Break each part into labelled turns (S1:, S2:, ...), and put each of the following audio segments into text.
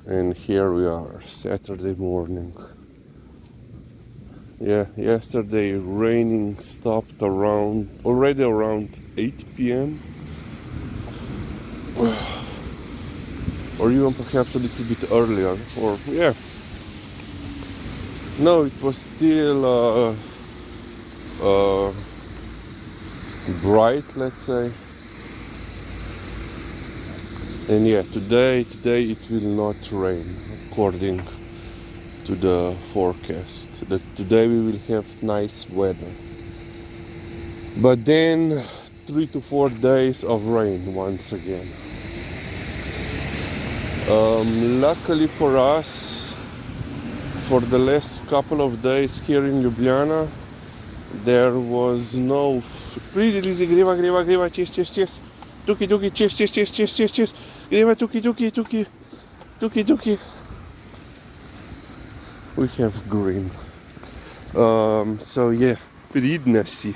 S1: And here we are, Saturday morning. Yeah, yesterday raining stopped already around 8 p.m. or even perhaps a little bit earlier. Or yeah, no, it was still bright, let's say. And yeah, today it will not rain according to the forecast. That today we will have nice weather. But then 3 to 4 days of rain once again. Luckily for us, for the last couple of days here in Ljubljana, there was no. Pretty Lizzy, griva, cheers. Tuki, cheers. Griva, tuki. We have green. So yeah, предности.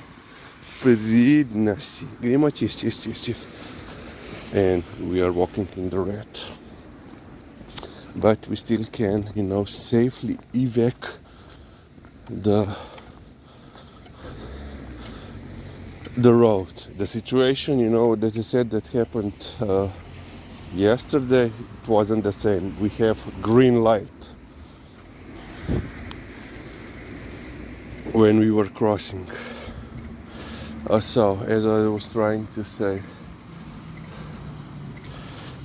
S1: Griva, cheers. And we are walking in the red. But we still can, safely evac the road. The situation, that I said that happened yesterday, it wasn't the same. We have green light when we were crossing. So, as I was trying to say,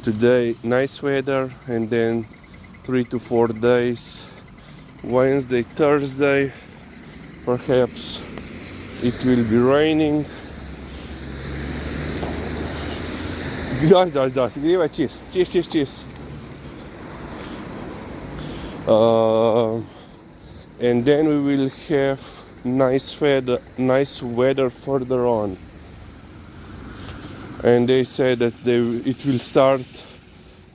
S1: today nice weather, and then 3 to 4 days, Wednesday, Thursday, perhaps it will be raining. Does. Cheers. And then we will have nice weather further on. And they say that it will start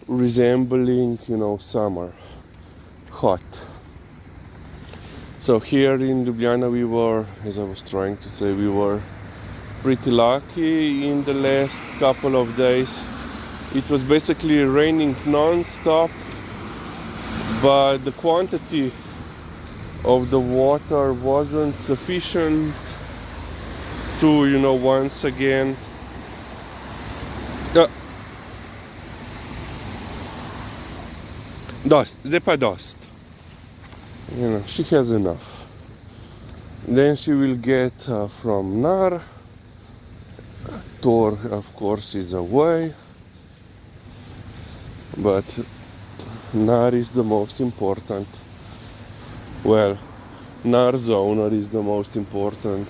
S1: resembling, summer, hot. So here in Ljubljana we were, as I was trying to say, we were pretty lucky in the last couple of days. It was basically raining non-stop, but the quantity of the water wasn't sufficient to, once again dust. She has enough. Then she will get from Nar. Tor, of course, is away, but Nar is the most important. Well, Nar's owner is the most important.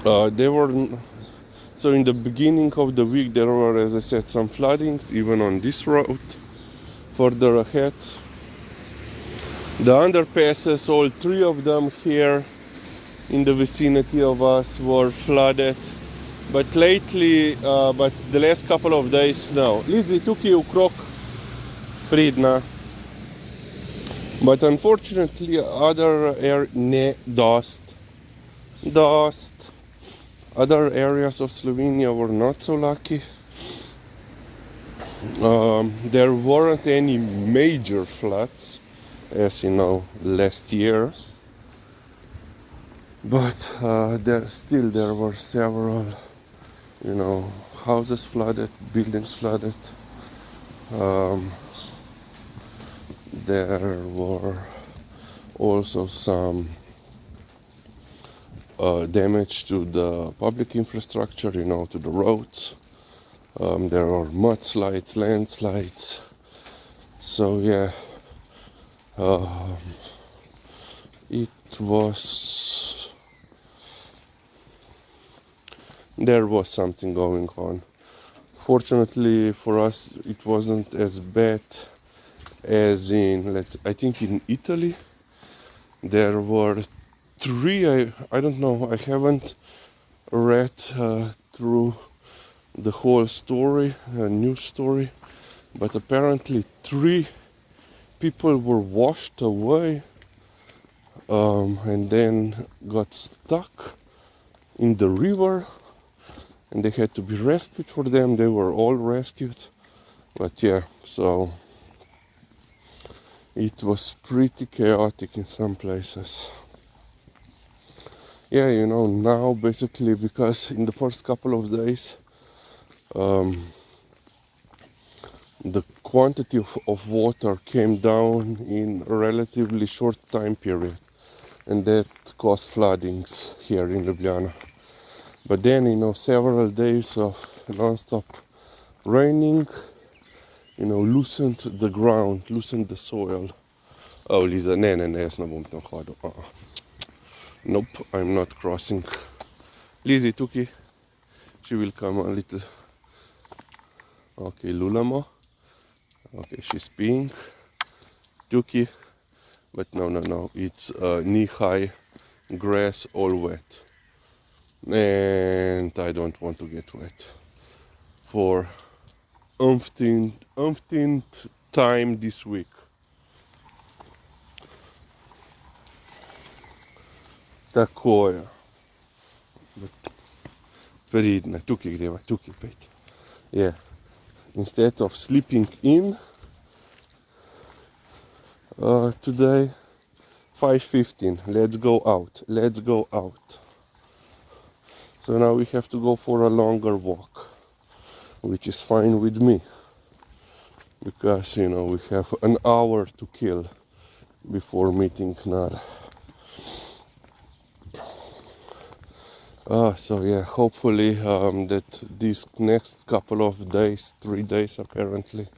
S1: So in the beginning of the week there were, as I said, some floodings even on this road. Further ahead, the underpasses, all three of them here in the vicinity of us, were flooded. But lately, the last couple of days, no. Lizzy, tuki ukrok pridna. But unfortunately, other areas of Slovenia were not so lucky. There weren't any major floods, as last year. But there were several, houses flooded, buildings flooded. There were also some damage to the public infrastructure, to the roads. There are mudslides, landslides. So yeah, there was something going on. Fortunately for us, it wasn't as bad as I think in Italy. There were three, I don't know, I haven't read through the whole story, news story, but apparently 3 people were washed away and then got stuck in the river, and they had to be rescued for them. They were all rescued. But yeah, so it was pretty chaotic in some places. Yeah, you know, now basically because in the first couple of days the quantity of water came down in a relatively short time period, and that caused floodings here in Ljubljana. But then, you know, several days of non-stop raining, you know, loosened the ground, loosened the soil. Oh, Liza, ne, jaz ne bom tam hodil. Nope, I'm not crossing. Lizzie, tukaj. She will come a little. Okay, Lulamo. Okay, she's peeing. Tuki. But no. It's knee-high grass, all wet. And I don't want to get wet. For umpteenth time this week. Такое. Pridna. Tukaj greva, tukaj pet. Yeah. Instead of sleeping in today, 5:15. Let's go out. So now we have to go for a longer walk, which is fine with me, because, you know, we have an hour to kill before meeting Nara. So yeah, hopefully that these next couple of days, 3 days apparently,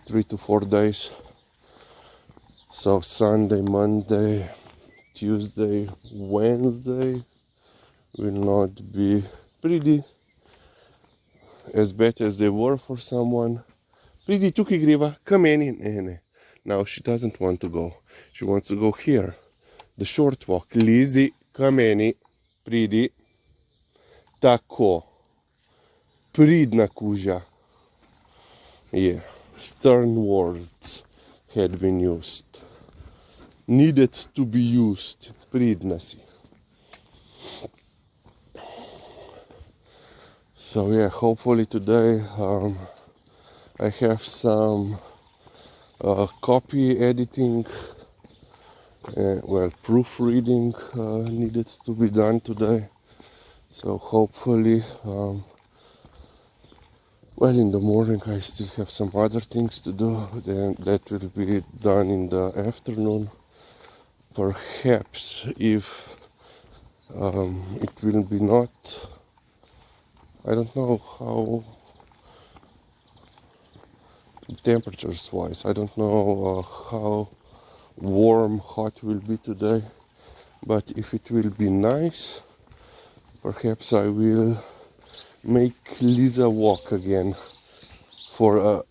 S1: 3 to 4 days, so Sunday, Monday, Tuesday, Wednesday, will not be pretty as bad as they were for someone. Pretty tuki griva, come in. Now she doesn't want to go. She wants to go here. The short walk. Lizzie, come in. Pretty. Tako. Pridna kuža. Yeah. Stern words had been used. Needed to be used. Pridna si. So yeah, hopefully today I have some copy editing, proofreading needed to be done today. So hopefully, in the morning I still have some other things to do. Then that will be done in the afternoon. Perhaps if it will be not, I don't know how temperatures wise, I don't know how warm, hot will be today, but if it will be nice, perhaps I will make Liza walk again for a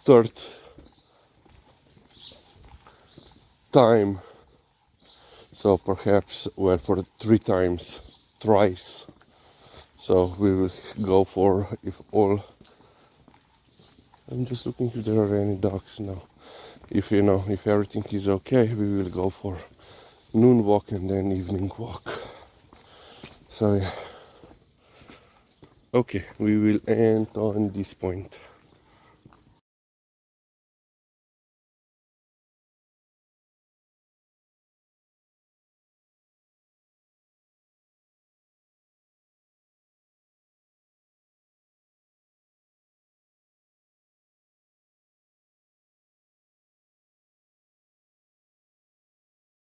S1: third time. So perhaps, for 3 times, thrice. So we will go for, if all, I'm just looking if there are any dogs now. If everything is okay, we will go for noon walk and then evening walk. So yeah. Okay, we will end on this point.